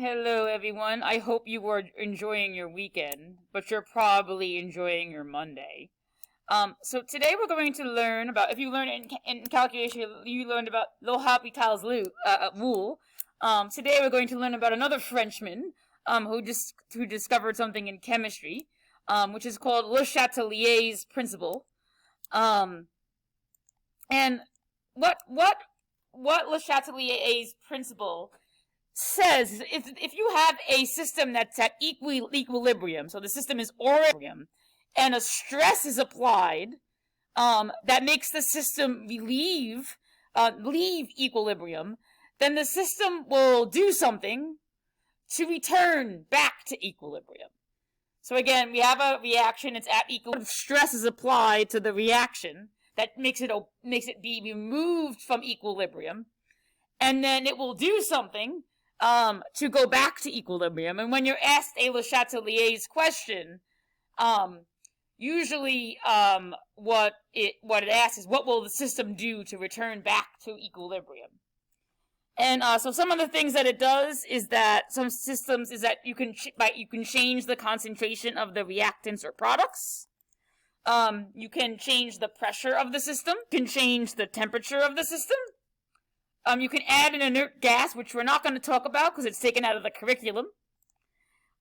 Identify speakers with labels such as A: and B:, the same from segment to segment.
A: Hello, everyone. I hope you were enjoying your weekend, but you're probably enjoying your Monday. So today we're going to learn about, if you learn in calculation, you learned about L'Hopital's rule. Today we're going to learn about another Frenchman, who discovered something in chemistry, which is called Le Chateliers Principle. And what Le Chateliers Principle says, if you have a system that's at equilibrium, so the system is equilibrium, and a stress is applied that makes the system leave equilibrium, then the system will do something to return back to equilibrium. So again, we have a reaction, it's at equilibrium. Stress is applied to the reaction that makes it be removed from equilibrium, and then it will do something to go back to equilibrium. And when you're asked a Le Chatelier's question, usually what it asks is, what will the system do to return back to equilibrium? And so some of the things that it does is that some systems is that you can change the concentration of the reactants or products. You can change the pressure of the system. You can change the temperature of the system. You can add an inert gas, which we're not going to talk about because it's taken out of the curriculum.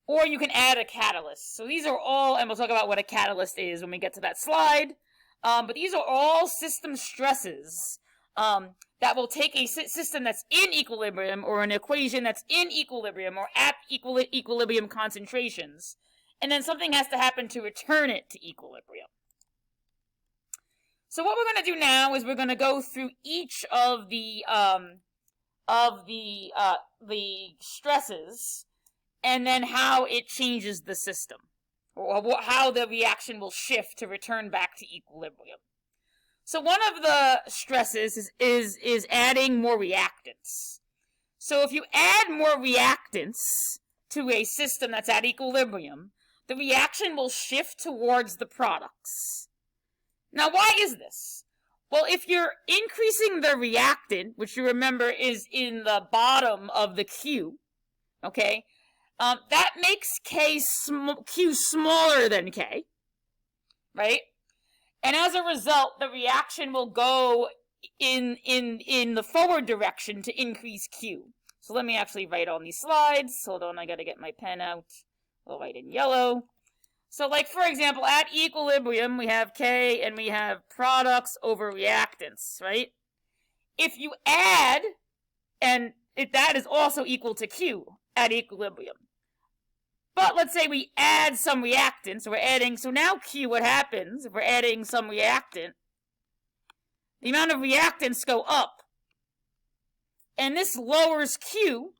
A: Or you can add a catalyst. So these are all, and we'll talk about what a catalyst is when we get to that slide. But these are all system stresses that will take a system that's in equilibrium, or an equation that's in equilibrium, or at equilibrium concentrations. And then something has to happen to return it to equilibrium. So what we're going to do now is we're going to go through each of the stresses, and then how it changes the system, or how the reaction will shift to return back to equilibrium. So one of the stresses is adding more reactants. So if you add more reactants to a system that's at equilibrium, the reaction will shift towards the products. Now, why is this? Well, if you're increasing the reactant, which you remember is in the bottom of the Q, okay, that makes Q smaller than K, right? And as a result, the reaction will go in the forward direction to increase Q. So let me actually write on these slides. Hold on, I gotta get my pen out. I'll write in yellow. So, like, for example, at equilibrium, we have K and we have products over reactants, right? If you add, and if that is also equal to Q at equilibrium. But let's say we add some reactants, so we're adding, so now Q, what happens if we're adding some reactant? The amount of reactants go up. And this lowers Q.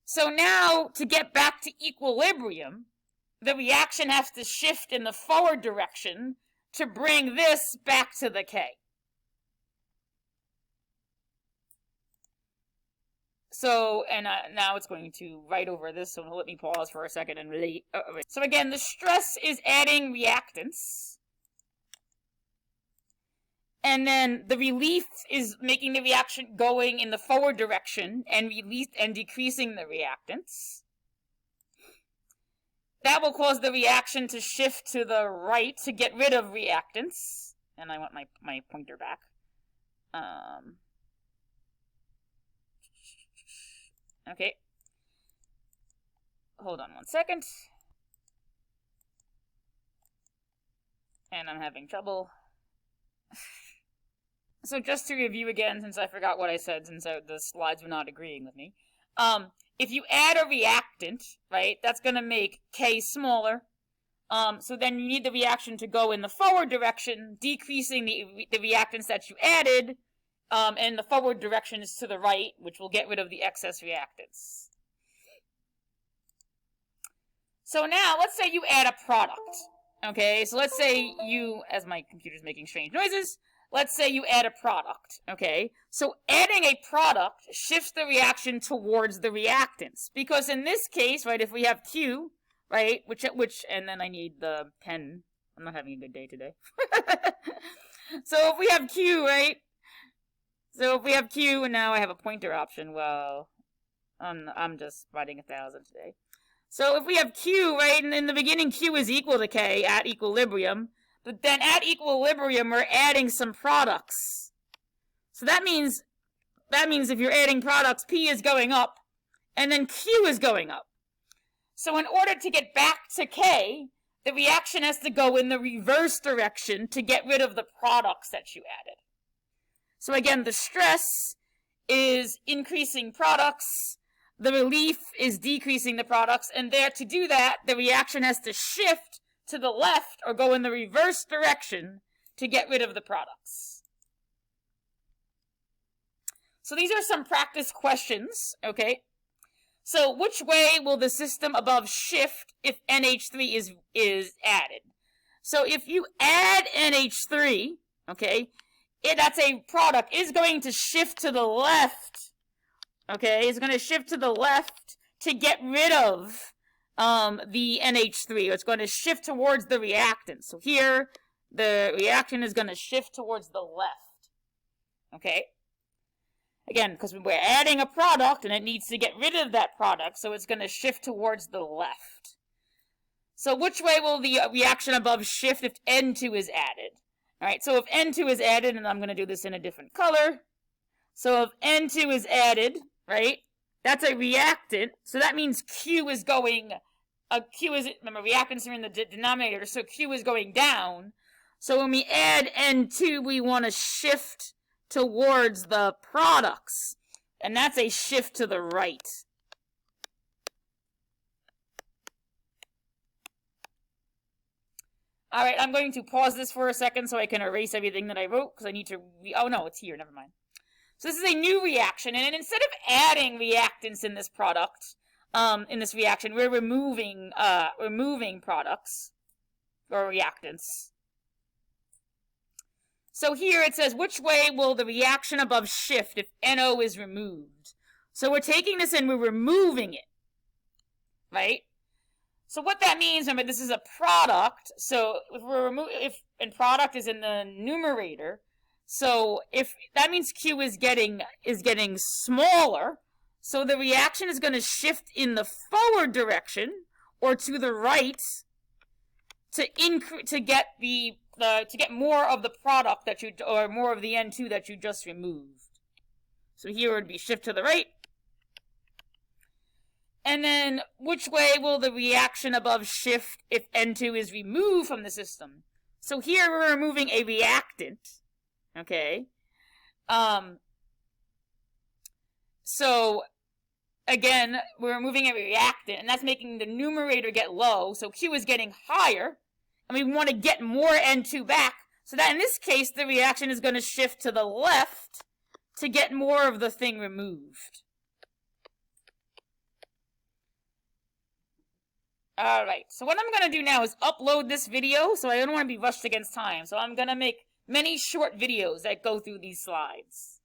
A: So now, to get back to equilibrium, the reaction has to shift in the forward direction to bring this back to the K. So, and now it's going to write over this, so let me pause for a second and relate. So again, the stress is adding reactants. And then the relief is making the reaction going in the forward direction and decreasing the reactants. That will cause the reaction to shift to the right to get rid of reactants. And I want my pointer back. Okay. Hold on one second. And I'm having trouble. So just to review again, since I forgot what I said, since the slides were not agreeing with me. If you add a reactant, right, that's going to make K smaller. So then you need the reaction to go in the forward direction, decreasing the reactants that you added, and the forward direction is to the right, which will get rid of the excess reactants. So now, let's say you add a product. Okay, so let's say you, as my computer's making strange noises, let's say you add a product, okay? So adding a product shifts the reaction towards the reactants. Because in this case, right, if we have Q, right, which, and then I need the pen. I'm not having a good day today. So if we have Q, right, So if we have Q, and now I have a pointer option, well, I'm just writing 1,000 today. So if we have Q, right, and in the beginning Q is equal to K at equilibrium, but then at equilibrium we're adding some products. So that means if you're adding products, P is going up, and then Q is going up. So in order to get back to K, the reaction has to go in the reverse direction to get rid of the products that you added. So again, the stress is increasing products, the relief is decreasing the products, and there to do that, the reaction has to shift to the left or go in the reverse direction to get rid of the products. So these are some practice questions, okay? So which way will the system above shift if NH3 is added? So if you add NH3, okay, that's a product, is going to shift to the left, okay, it's going to shift to the left to get rid of the NH3. It's going to shift towards the reactant. So here, the reaction is going to shift towards the left, okay? Again, because we're adding a product and it needs to get rid of that product, so it's going to shift towards the left. So which way will the reaction above shift if N2 is added? All right, so if N2 is added, and I'm going to do this in a different color. So if N2 is added, right, that's a reactant. So that means Q is going, remember, reactants are in the denominator, so Q is going down. So when we add N2, we want to shift towards the products. And that's a shift to the right. All right, I'm going to pause this for a second so I can erase everything that I wrote, because I need to, oh no, it's here, never mind. So this is a new reaction, and instead of adding reactants in this product, in this reaction, we're removing products, or reactants. So here it says, which way will the reaction above shift if NO is removed? So we're taking this and we're removing it, right? So what that means, remember, this is a product. So if product is in the numerator, so if that means Q is getting smaller, so the reaction is going to shift in the forward direction or to the right to get more of the product or more of the N2 that you just removed. So here it would be shift to the right. And then, which way will the reaction above shift if N2 is removed from the system? So here we're removing a reactant, okay? So, again, we're removing a reactant, and that's making the numerator get low, so Q is getting higher, and we want to get more N2 back, so that in this case, the reaction is going to shift to the left to get more of the thing removed. Alright, so what I'm going to do now is upload this video, so I don't want to be rushed against time. So I'm going to make many short videos that go through these slides.